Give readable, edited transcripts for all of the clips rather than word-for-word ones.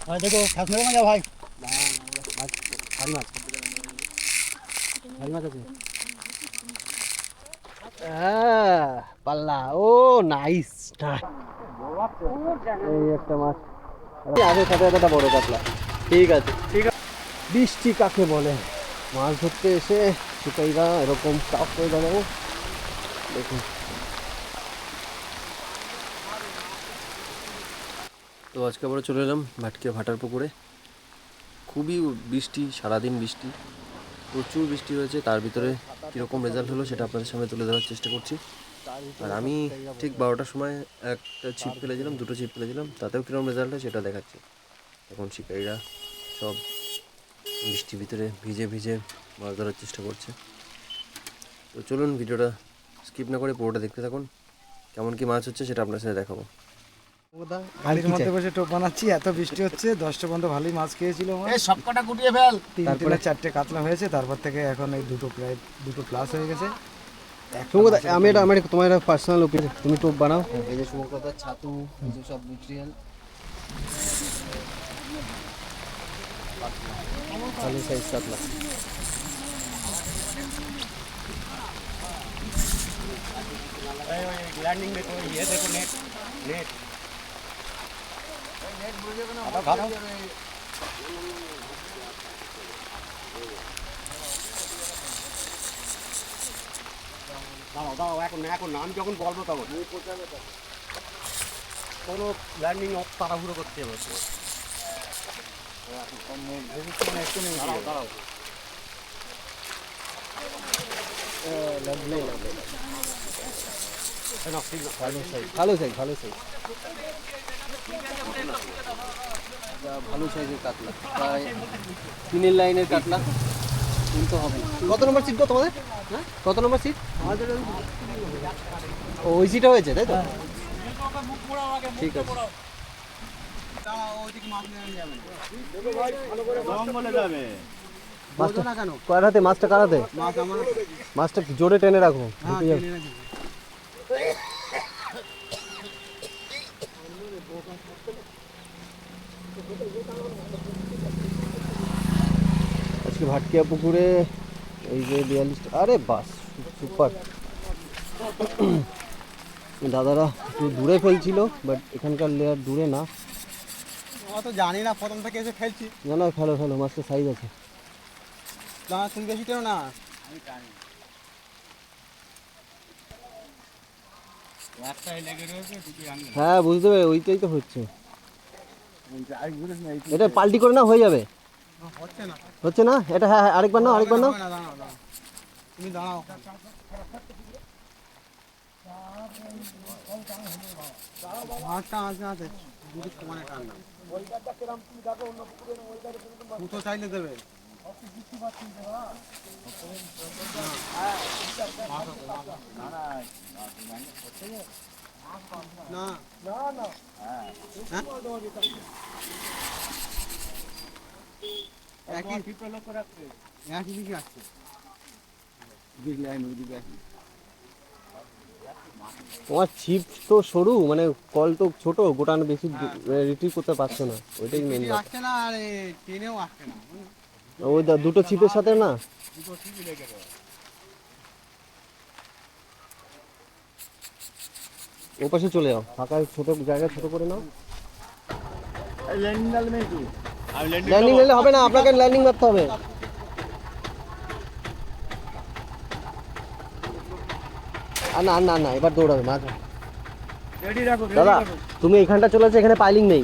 ভাই দেখো খাস মেরে মজা ভাই ভারী মাছ আছে পাল্লা ও নাইস এই একটা মাছ আগে সাথে একটা বড় কাতলা ঠিক আছে বৃষ্টি কাকে বলে মাছ ধরতে এসে শিকারীরা এরকম চাপ হয়ে গেল দেখুন। তো আজকে আবার চলে এলাম ভাটকে ভাটার পুকুরে। খুবই বৃষ্টি, সারাদিন বৃষ্টি, প্রচুর বৃষ্টি হয়েছে। তার ভিতরে কীরকম রেজাল্ট হলো সেটা আপনাদের সামনে তুলে ধরার চেষ্টা করছি। আর আমি ঠিক 12টার সময় একটা ছিপ ফেলেছিলাম, দুটো ছিপ ফেলেছিলাম, তাতেও কীরকম রেজাল্ট হয় সেটা দেখাচ্ছি। এখন শিকারীরা সব বৃষ্টির ভিতরে ভিজে ভিজে মাছ ধরার চেষ্টা করছে। তো চলুন ভিডিওটা স্কিপ না করে পুরোটা দেখতে থাকুন। কেমন কি মাছ হচ্ছে সেটা আপনার সাথে দেখাবো। গাড়ির মধ্যে বসে টোপ বানাচ্ছি, এত বৃষ্টি হচ্ছে। 10টা পর্যন্ত ভালোই মাছ খেয়েছিল, সব কটা গুটিয়ে ফেল। তারপরে 4টে কাতলা হয়েছে, তারপর থেকে এখন এই দুটো প্লাস হয়ে গেছে। আমি তোমার পার্সোনাল ওপিনিয়ন, তুমি টোপ বানাও। এই যে শুভকতা, ছাতু, এই যে সব মেটেরিয়াল ভালো সাইজ কাতলা। लैंडिंग में कोई ये देखो नेट नेट দাঁড়াও এখন নাম যখন বলবো তখন কোনো ল্যান্ডিং তাড়াহুড়ো করতে হবে। দাঁড়াও ভালো সাইজ ভালো সাইজের কাতলা, প্রায় 3 লাইনের কাতলা। কিন্তু হবে কত নম্বর সিট গো তোমাদের? হ্যাঁ কত নম্বর সিট? ওই সিটটা হয়েছে তাই তো? ঠিক আছে। মাছটা কারাতে মাছটা জোরে টেনে রাখো। আজকে ভাটকিয়া পুকুরে এই যে 42, আরে বাস সুপার। দাদারা একটু দূরে ফেলছিল, বাট এখানকার লেয়ার দূরে না। তো জানি না, প্রথম থেকে এসে ফেলছি। না ফেলো মাছটা সাইজ আছে। না তুমি বেশি কেন না, হ্যাঁ বুঝতে পারি, ওইটাই তো হচ্ছে। এটা পাল্টি করে না হয়ে যাবে? হচ্ছে না এটা? হ্যাঁ আরেকবার নাও তুমি দাঁড়াও। দুটো চাইলে দেবে না একই দিকে আসছে। তোমার ছিপ তো সরু, মানে কল তো ছোট, গোটানো বেশি রিট্রিভ করতে পারছো না, ওইটাই মেন। আসছে না আর টেনেও আসছে না। ওই দুটো ছিপের সাথে না, ও পাশে চলে যাও, ফাঁকা ছোট জায়গা ছোট করে নাও। ল্যান্ডিং নিলে হবে না, আপনাকে ল্যান্ডিং মারতে হবে। না এবার দৌড়াবে মাছ। দাদা তুমি এইখানটা চলে আসো, এখানে পাইলিং নেই।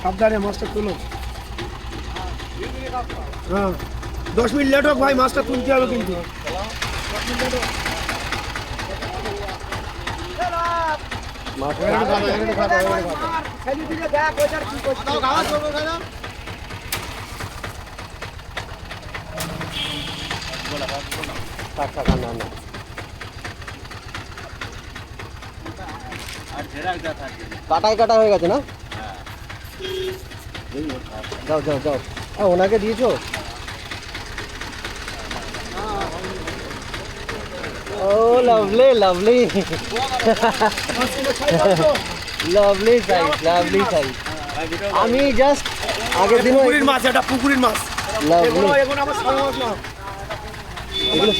সাবধানে মাছটা তুলো। হ্যাঁ 10 মিনিট লেট হোক ভাই, মাছটা তুলতে হবে কিন্তু। কাটা হয়ে গেছে না? যাও ওনাকে দিয়েছো? Oh lovely lovely size, lovely size. আমি জাস্ট আগের দিনও পুকুরের মাছ, এটা পুকুরের মাছ। লাভলি এগুলো আমার সারা মাছ না। এগুলো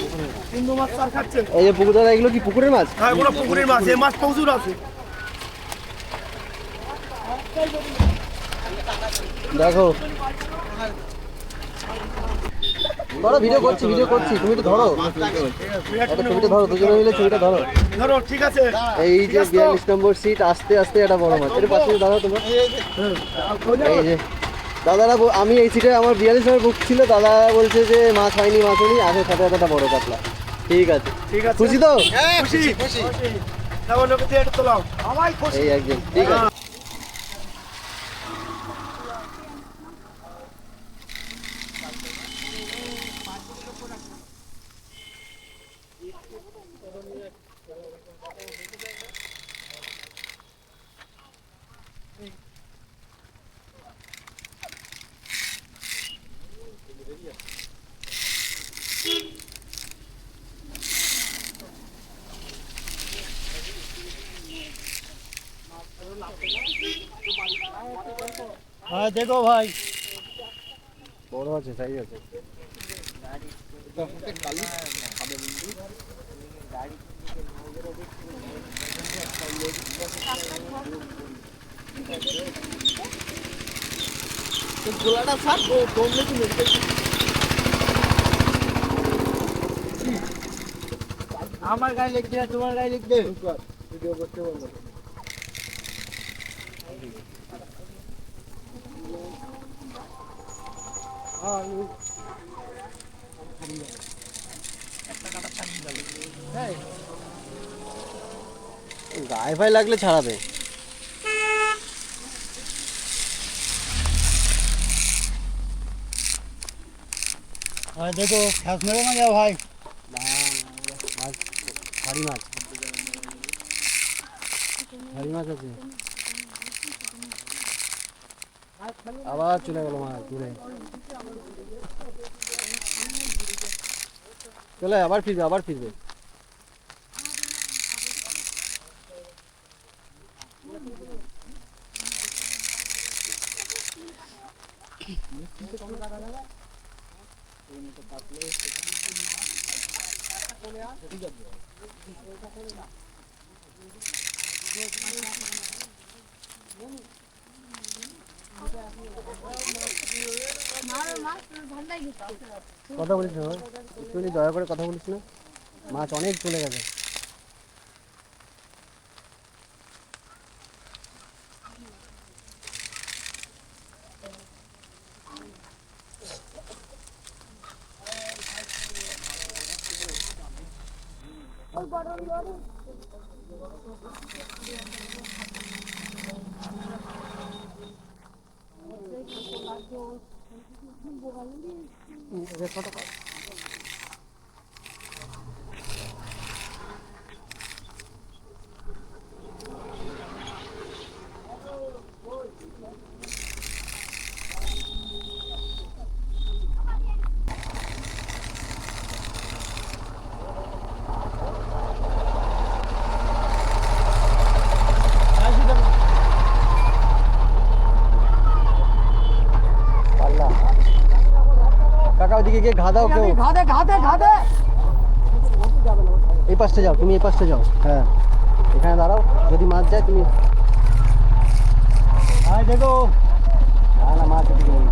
হিন্দু মাছ চার খাচ্ছে। এই যে পুকুর দাদা, এগুলো কি পুকুরের মাছ? হ্যাঁ, এগুলো পুকুরের মাছ। এই মাছ প্রচুর আছে। দেখো ধরো, ভিডিও করছি, তুমি তো ধরো, একটা ছবিটা ধরো, দুজনে মিলে ছবিটা ধরো। ধরো, ঠিক আছে। এই যে 42 নম্বর সিট, আস্তে আস্তে একটা বড় মাছ, এর পাশে দাঁড়াও তোমরা। এই যে দাদারা আমি এই সিটে, আমার 42 নম্বর বুক ছিল, দাদা বলছে যে মাছ হয়নি, আসে সাথে একটা বড় কাতলা। ঠিক আছে, ঠিক আছে। খুশি তো? খুশি, খুশি। তাও লোকে দিয়ে এটা তোলাও। আমায় খুশি। এই একদম ঠিক আছে। হ্যাঁ দেখো ভাই, বড় আছে, সাইজ আছে। আমার গায়ে লিখবে, তোমার গায়ে লিখবে। ভিডিও করতে বলবো। গায়ে ফাই লাগলে ছাড়াবে। হ্যাঁ দেখো, ফ্যাস মেরো না যাও ভাই। মাছ, ভারী মাছ, ভারী মাছ আছে। আবার চলে গেল মাছ দূরে, চলে আবার ফিরবে। কথা বলিস না, একটু দয়া করে কথা বলিস না, মাছ অনেক চলে গেছে। কাকা ওদিকে গিয়ে ঘা দাও কেউ। ঘাদে এই পাশটা যাও, তুমি এই পাশটা যাও। হ্যাঁ, এখানে দাঁড়াও, যদি মাছ যায় তুমি। হ্যাঁ দেখো, না মাছ এদিকে নেই।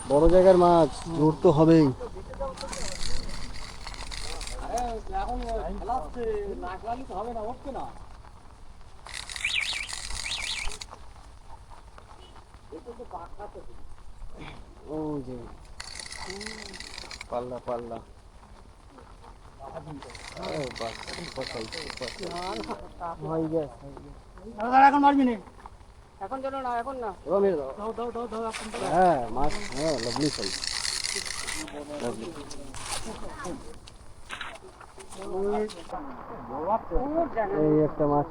বড় জায়গার মাছ, জোর তো হবেই। ও যে পাল্লা পাল্লা, এখন মারবি না, এখন চলো না, এখন না। হ্যাঁ মাছ, হ্যাঁ লাভলি সাইজ। এই একটা মাছ,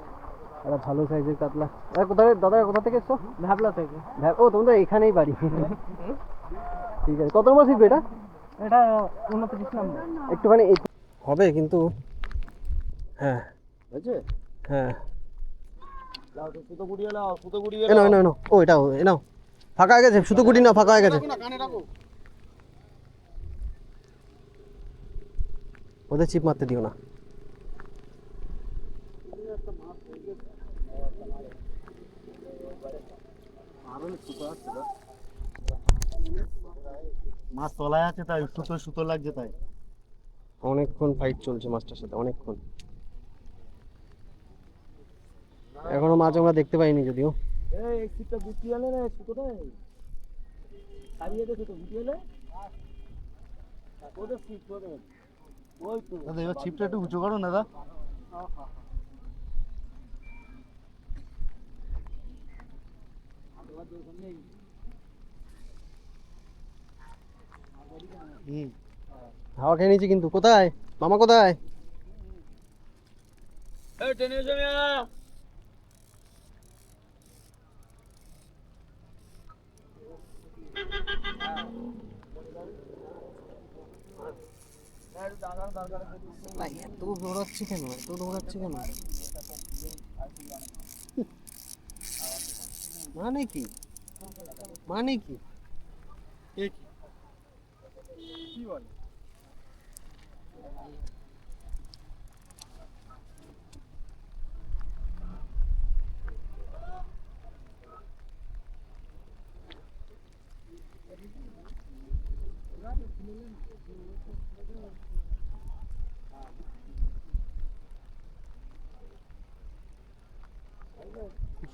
একটা ভালো সাইজের কাতলা। কোথায় দাদা, কোথা থেকে এসছো? ভাবলা থেকে। ও তোমাদের এখানেই বাড়ি। ঠিক আছে, কত নম্বর শিখবে এটা? এটা 29 নম্বর। একটুখানি হবে কিন্তু। হ্যাঁ হ্যাঁ, এ নাও এ নাও এ নাও। ও এটাও এ নাও, ফাঁকা হয়ে গেছে, সুতো কুটি নাও, ফাঁকা হয়ে গেছে। ওদের চিপ মারতে দিও না। মাছ তলায় আছে তাই সুতো সুতো লাগছে তাই। অনেকক্ষণ ফাইট চলছে মাছটার সাথে, অনেকক্ষণ। এখনো মাছ আমরা দেখতে পাইনি যদিও। এই সিটটা গুটি এলে না সুতোটা খাইয়ে দে, সুতো গুটি এলে ওদের সিট করে। ওই তো দাদা, এবার ছিপটা একটু উঁচু করো না দাদা। হাওয়া খেয়ে নিয়েছি কিন্তু। কোথায় মামা, কোথায়? এত দৌড়াচ্ছে কেন, এত দৌড়াচ্ছে কেন? মানে কি, মানে কি? কি বলে?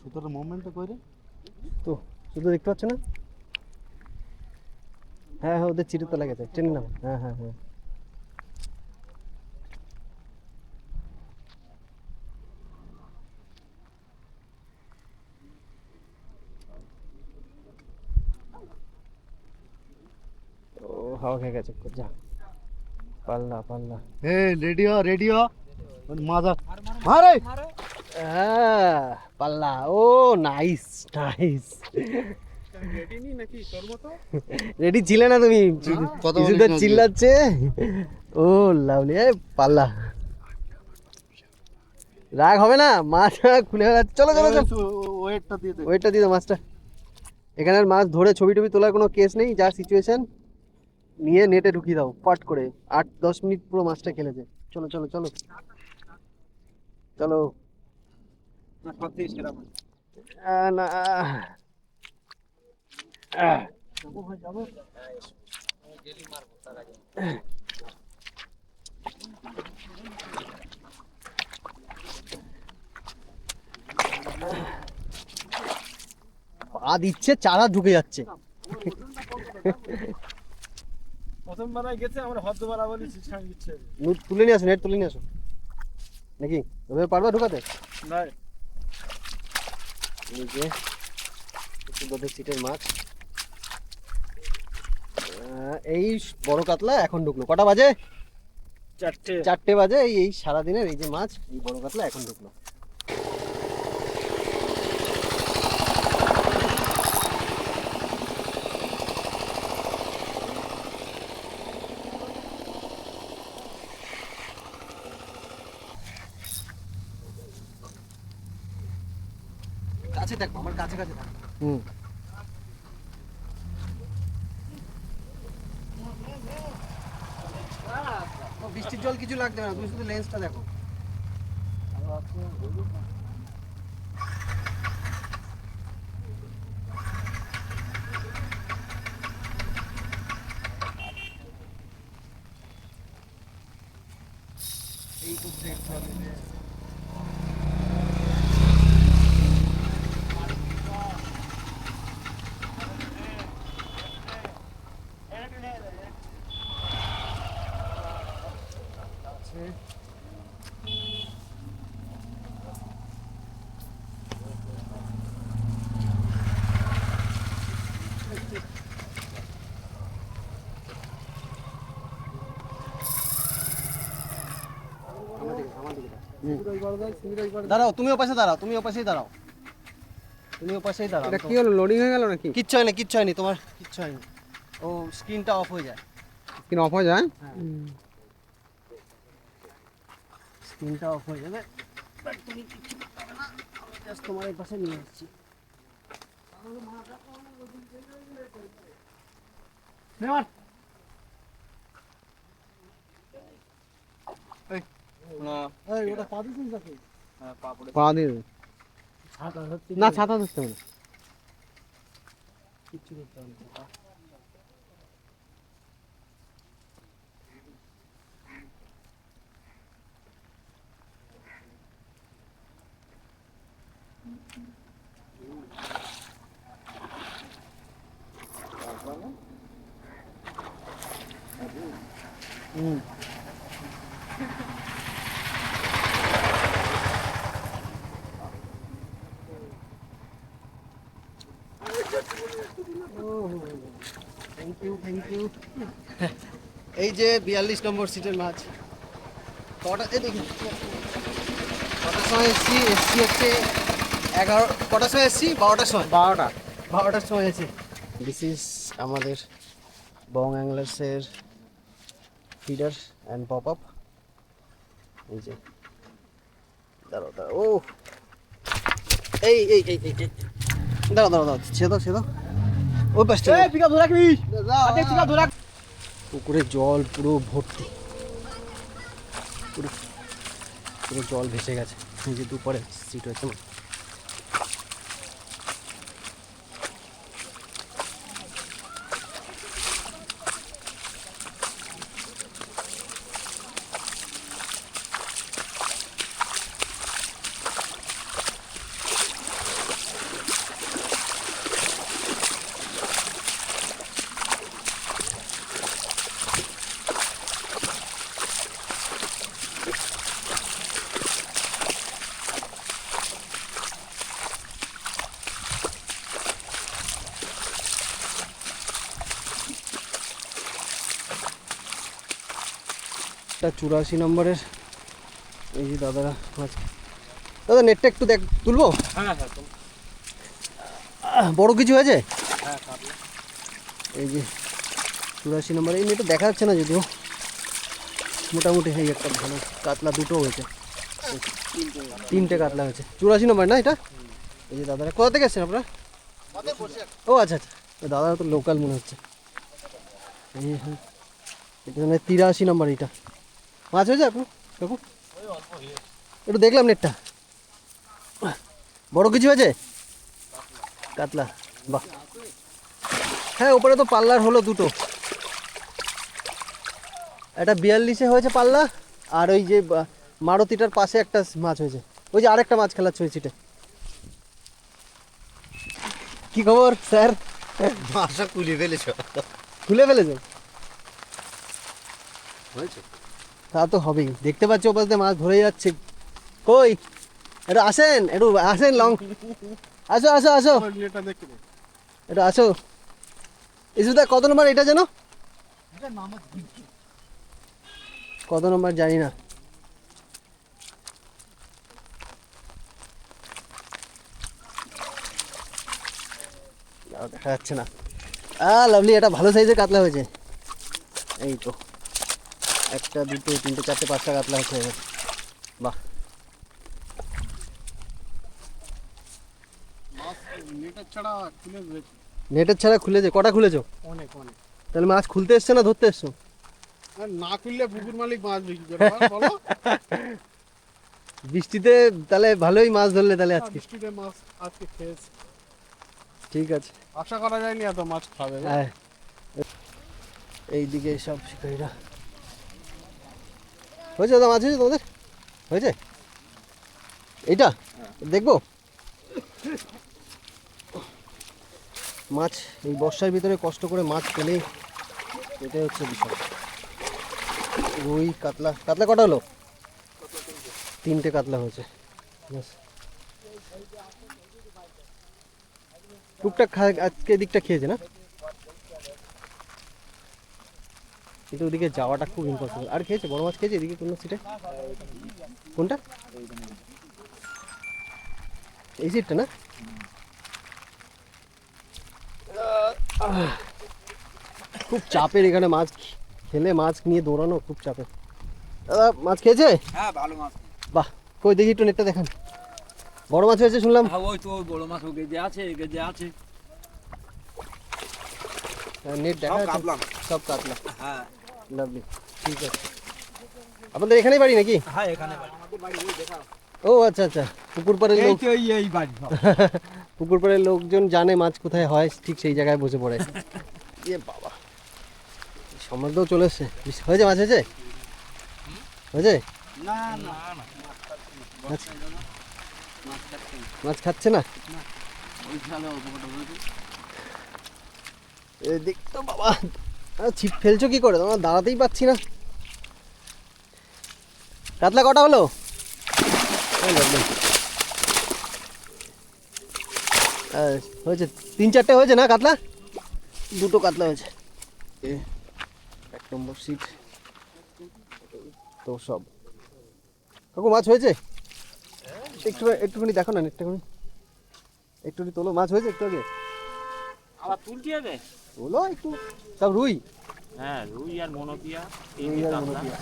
সুতোর মুভমেন্টটা কইরে তো শুধু দেখতে পাচ্ছ না? হ্যাঁ হ্যাঁ, ওদের চিড়ে তলা গেছে, টেনে নাও। হ্যাঁ হ্যাঁ হ্যাঁ, ও হাওয়া খেয়ে গেছে। যা, পাল্লা পাল্লা। এ রেডিও রেডিও মাজা মারে। হ্যাঁ পাল্লা। ও নাইস নাইস। রেডি ছিলে না তুমি? কিছুটা চিল্লাচ্ছে। ও লাভলি। পাল্লা, রাগ হবে না, মাছ খুলে ফেলা। চলো চলো চলো, ওয়েটটা দিয়ে দে। ওয়েটটা দিয়ে দাও মাছটা। এখানের মাছ ধরে ছবি টবি তোলার কোনো কেস নেই, যা সিচুয়েশন নিয়ে নেটে ঢুকিয়ে দাও পাট করে। 8-10 মিনিট পুরো মাছটা খেলেছে। চলো চলো চলো চলো। না পা দিচ্ছে, চারা ঢুকে যাচ্ছে। প্রথমবার গেছে আমরা হদ্দবার বলি সিস্টেম দিচ্ছে। তুলে নিয়ে আসো, নেট তুলে নিয়ে আসো। নাকি ওভাবে পারবা ঢুকাতে? না এই যে দুধের সিটের মাছ। এই বড় কাতলা এখন ঢুকলো। কটা বাজে? 4টে বাজে। এই সারাদিনের এই যে মাছ, এই বড় কাতলা এখন ঢুকলো। কাছে দেখো, আমার কাছে কাছে থাকো। বৃষ্টির জল কিছু লাগবে না, তুমি শুধু লেন্সটা দেখো। এই করতে একটু আগে দাঁড়াও, তুমি ওপাশে দাঁড়াও, তুমি ওপাশেই দাঁড়াও, তুমি ওপাশেই দাঁড়াও। এটা কি হলো, লোডিং হয়ে গেল নাকি? কিচ্ছু হয়নি, কিচ্ছু হয়নি, তোমার কিচ্ছু হয়নি। ও স্ক্রিনটা অফ হয়ে যায়, স্ক্রিন অফ হয়ে যায়? স্ক্রিনটা অফ হয়ে যাবে। বাট তুমি কিছু পাবে না, আমি জাস্ট তোমার এই পাশে নিয়ে এসেছি। পা দিয়ে দেবে। না, ছাতা ধরতে হবে না। কিচ্ছু করতে হবে না। Thank you, thank you. এই যে 42 নম্বর সিটের মাছ। কটা দেখি, কটার সময় এসছি? এসছি হচ্ছে 11, কটার সময় এসছি? 12টার সময়। 12টার সময় এসেছি। দিস ইজ আমাদের বং অ্যাংলার্সের ফিডার অ্যান্ড পপ আপ। এই যে দাঁড়াও দাঁড়াও, ও এই এই এই এই এই। দাঁড়াও দাঁড়াও দাঁড়াও, ছেদো ছেদো, ওই পাশটা পুকুরে জল পুরো ভর্তি, পুরো পুরো জল ভেসে গেছে। এই যে দুপুরে সিট হয়েছে না। এটা 84 নম্বরের এই যে দাদারা মাছ। দাদা নেটটা একটু দেখ, তুলবো? বড় কিছু হয়েছে? এই যে 84 নম্বর, এই নেটটা দেখা যাচ্ছে না যদিও, মোটামুটি এই একটা ভালো কাতলা দুটো হয়েছে, 3টে কাতলা হয়েছে। 84 নম্বর না এটা? এই যে দাদারা কোথা থেকে এসছেন আপনারা? ও আচ্ছা আচ্ছা, দাদারা তো লোকাল মনে হচ্ছে। এই হ্যাঁ, এটা 83 নম্বর। এটা মাছ হয়েছে আপনি দেখুন, একটু দেখলাম নেটটা, বড় কিছু হয়েছে কাতলা? বাহ, হ্যাঁ ওপরে তো পাল্লার হলো দুটো, একটা 42-এ হয়েছে পাল্লা, আর ওই যে মারুতিটার পাশে একটা মাছ হয়েছে, ওই যে আরেকটা মাছ খেলাচ্ছে ওই সিটে। কি খবর স্যার? মাছটা খুলে ফেলেছ? খুলে ফেলেছে? হয়েছে তা তো হবেই, দেখতে পাচ্ছি ওপাশ দিয়ে মাছ ধরে যাচ্ছে। কই একটু আসেন, একটু আসেন, লং আসো আসো আসো, একটু আসো। ইসুদা কত নম্বর এটা যেন? কত নম্বর জানি না। দেখা যাচ্ছে না। লাভলি, এটা ভালো সাইজের কাতলা হয়েছে। এই তো 1, 2, 3, 4, 5টা কাতলা হয়ে গেছে। বাহ, নেটের ছাড়া খুলেছে? কটা খুলেছো? অনেক অনেক। তাহলে মাছ খুলতে এসছো না ধরতে এসছো? না খুললে পুকুর মালিক মাছ বিক্রি করে বলো। বৃষ্টিতে তাহলে ভালোই মাছ ধরলে তাহলে আজকে। বৃষ্টিতে মাছ আজকে খেয়েছে, ঠিক আছে, আশা করা যায়নি এত মাছ খাবে। হ্যাঁ। এইদিকে সব শিকারীরা হয়েছে, দাদা মাছ হয়েছে তোমাদের? হয়েছে এইটা দেখবো। মাছ এই বর্ষার ভিতরে কষ্ট করে মাছ পেলে এটাই হচ্ছে বিষয়। রুই কাতলা, কাতলা কটা হলো? 3টে কাতলা হয়েছে। ব্যাস। টুকটাক আজকে এদিকটা খেয়েছে না? কিন্তু ওদিকে যাওয়াটা খুব ইম্পসিবল। আর খেয়েছে বড় মাছ খেয়েছে এদিকে কোনো সিটে? কোনটা? এই সিটটা না? খুব চাপের এখানে মাছ খেলে, মাছ নিয়ে দৌড়ানো খুব চাপের। দাদা মাছ খেয়েছে? হ্যাঁ ভালো মাছ। বাহ, কই দেখি একটু নেটটা দেখান। বড় মাছ হয়েছে শুনলাম। হ্যাঁ ওই তো বড় মাছ গেজে আছে। নেট দেখা সব যাচ্ছে? কাতলা। সব কাতলা। হ্যাঁ লাভলি, ঠিক আছে। আপনাদের এখানেই বাড়ি নাকি? হ্যাঁ এখানে আমাদের বাড়ি ওই দেখাও। ও আচ্ছা আচ্ছা, পুকুর পাড়ের লোক। এই বাড়ি পুকুর পাড়ের লোকজন জানে মাছ কোথায় হয়, ঠিক সেই জায়গায় বসে পড়ে। এ বাবা, সমুদ্রও চলে এসছে। হয়েছে মাছ হয়েছে? হয়েছে? না না মাছ খাচ্ছে না? এদিক তো বাবা, ছিপ ফেলছো কি করে? তোমার দাঁড়াতেই পাচ্ছি না। কাতলা কটা হলো? হয়েছে 3-4টে হয়েছে না কাতলা? 2টো কাতলা হয়েছে। 1 নম্বর সিট তো সব। কাকু মাছ হয়েছে? একটুখানি দেখো না, একটুখানি তোলো। মাছ হয়েছে একটু আগে? আবার তুলতে হবে? তোলো একটু। সব রুই? হ্যাঁ, রুই আর মনোপিয়া। রুই আর মনোপিয়া।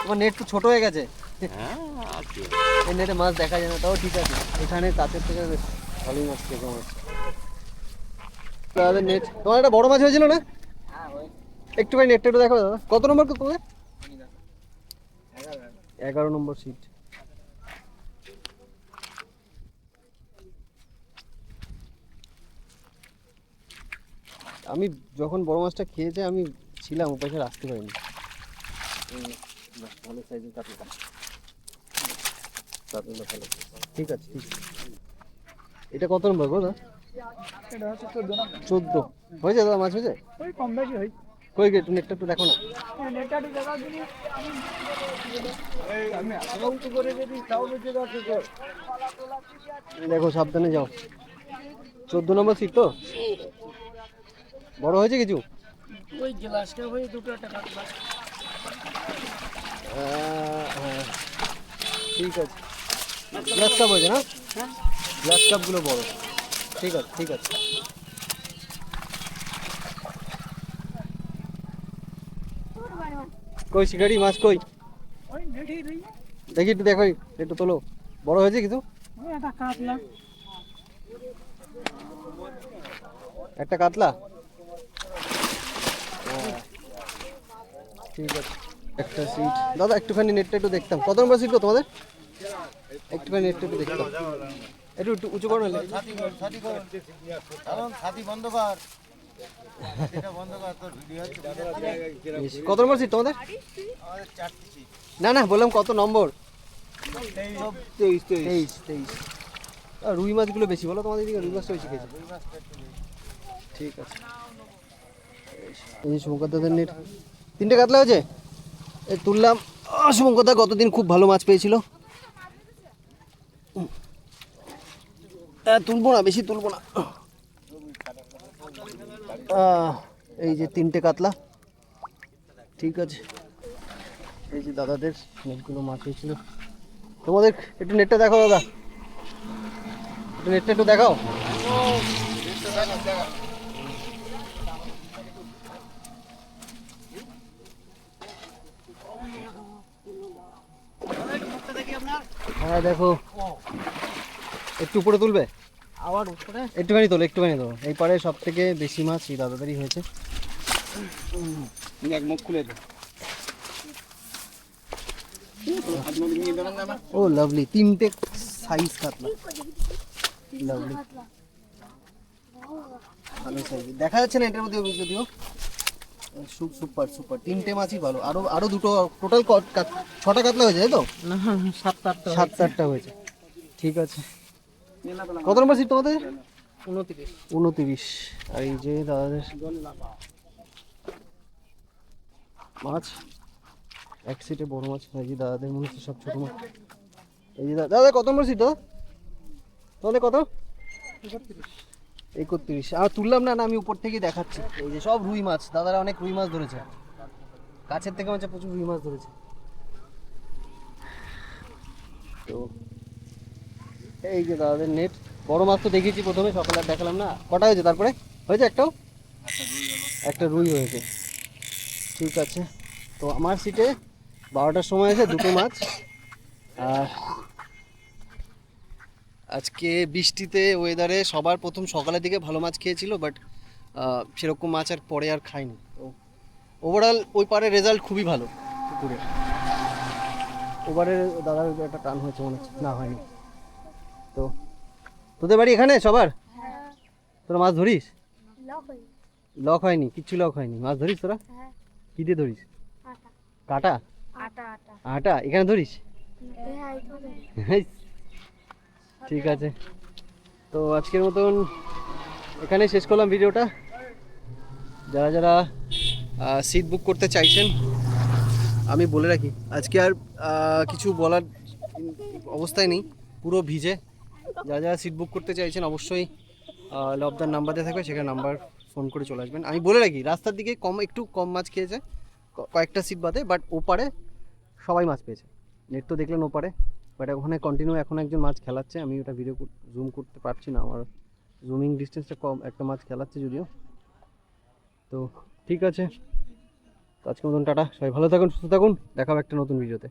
তোমার নেট তো ছোট হয়ে গেছে। হ্যাঁ, আছে। এই নেটে মাছ দেখা যায় না, তাও ঠিক আছে। এখানে কাছের থেকে বেশ ভালোই মাছ পেয়েছে মাছ। তাহলে নেট তোমার একটা বড় মাছ হয়েছিল না? একটুখানি নেটটা একটু দেখো দাদা। কত নম্বর তোমাদের? 11 নম্বর সিট। আমি যখন বড় মাছটা খেয়েছে আমি ছিলাম ওপাশে, আসতে পারিনি। ভালো সাইজের কাতলা, কাতলা ভালো। ঠিক আছে, ঠিক আছে। এটা কত নম্বর গো দাদা? এটা হচ্ছে 14 নম্বর। 14 হয়েছে দাদা? মাছ হয়েছে? ওই কম বেশি হয়। কই গে, একটু নেটটা একটু দেখো না। নেটটা ঠিক দেখাও দিনি। আমি আসলাম তো করে যদি তাও বুঝে দাও কি কর। দেখো সাবধানে যাও। 14 নম্বর সিট তো? বড় হয়েছে কিছু? ওই গ্লাসটা হয়ে দুটো টাকা গ্লাস। হ্যাঁ, ঠিক আছে। গ্লাস কাপ হয়েছে না? গ্লাস কাপগুলো বড়। ঠিক আছে, ঠিক আছে। কই শিকারি মাছ কই? ওই নেটই রই। দেখি একটু দেখো, একটু তোলো। বড় হয়েছে কিছু? ওই একটা কাতলা। একটা কাতলা? ঠিক আছে। একটা সিট দাদা, একটুখানি নেটটা একটু দেখতাম। কত নম্বর সিট গো তোমাদের? একটুখানি নেটটা একটু দেখতাম। একটু একটু উঁচু করো না। কত নম্বর সিট তোমাদের? না না, বললাম কত নম্বর? 23। রুই মাছগুলো বেশি বলো তোমাদের দিকে? রুই মাছটা বেশি খেয়েছে। ঠিক আছে। এই শুভঙ্কর দাদার নেট 3টে কাতলা হয়েছে। এই তুললাম। শুভঙ্কর দা গতদিন খুব ভালো মাছ পেয়েছিল। তুলবো না, বেশি তুলবো না। এই যে 3টে কাতলা। ঠিক আছে। এই যে দাদাদের নেটগুলো মাছ হয়েছিল। তোমাদের একটু নেটটা দেখো দাদা, একটু নেটটা একটু দেখাও। হ্যাঁ দেখো, একটু উপরে তুলবে? আবার উপরে একটুখানি তোলো, একটুখানি তোলো। এই পারে সব থেকে বেশি মাছ এই দাদাদেরই হয়েছে। এক মুখ খুলে দে। ও লাভলি, 3টে সাইজ কাতলা। লাভলি, ভালো সাইজ। দেখা যাচ্ছে না এটার মধ্যে যদিও। সুপার সুপার, 3টে মাছই ভালো। আরো দুটো টোটাল 6টা কাতলা হয়েছে তাই তো? না 7-8টা 7-8টা হয়েছে। ঠিক আছে। কত নম্বর সিট তোমাদের? 29। আর এই যে দাদাদের মাছ, এক সিটে বড় মাছ। এই যে দাদাদের মনে হচ্ছে সব ছোট মাছ। এই যে দাদা কত নম্বর সিট দাদা তোমাদের? কত? 31 আর তুললাম না, না আমি উপর থেকে দেখাচ্ছি। এই যে সব রুই মাছ, দাদারা অনেক রুই মাছ ধরেছে, কাছের থেকে হচ্ছে প্রচুর রুই মাছ ধরেছে। তো এই যে দাদাদের নেট, বড় মাছ তো দেখেছি প্রথমে, সকালে আর দেখালাম না। কটা হয়েছে তারপরে? হয়েছে একটাও? একটা রুই হয়েছে। ঠিক আছে, তো আমার সিটে 12টার সময় আছে দুটো মাছ। আর আজকে বৃষ্টিতে ওয়েদারে সবার প্রথম সকালের দিকে ভালো মাছ খেয়েছিল, বাট সেরকম মাছ আর পরে আর খাইনি। তো ওভারঅল ওই পারে রেজাল্ট খুবই ভালো পুকুরে। ওভারে দাদার একটা টান হয়েছে মনে হচ্ছে, না হয়নি। তো তোদের বাড়ি এখানে সবার? তোরা মাছ ধরিস? লক হয়নি, কিচ্ছু লক হয়নি, মাছ ধরিস তোরা? কি দিয়ে ধরিস? কাটা? আটা এখানে ধরিস? ঠিক আছে, তো আজকের মতন এখানে শেষ করলাম ভিডিওটা। যারা যারা সিট বুক করতে চাইছেন, আমি বলে রাখি আজকে আর কিছু বলার অবস্থায় নেই, পুরো ভিজে। যারা যারা সিট বুক করতে চাইছেন অবশ্যই লবদার নাম্বার দিয়ে থাকবে, সেখানে নাম্বার ফোন করে চলে আসবেন। আমি বলে রাখি রাস্তার দিকে একটু কম মাছ খেয়েছে, কয়েকটা সিট বাদে, বাট ওপারে সবাই মাছ পেয়েছে। নেট তো দেখলেন ওপারে, বাট ওখানে কন্টিনিউ এখন একজন মাছ খেলাচ্ছে। আমি ওটা ভিডিও জুম করতে পারছি না, আমার জুমিং ডিস্টেন্সটা কম, একটা মাছ খেলাচ্ছে যদিও। তো ঠিক আছে, তো আজকের মতন টাটা, সবাই ভালো থাকুন, সুস্থ থাকুন, দেখা হবে একটা নতুন ভিডিওতে।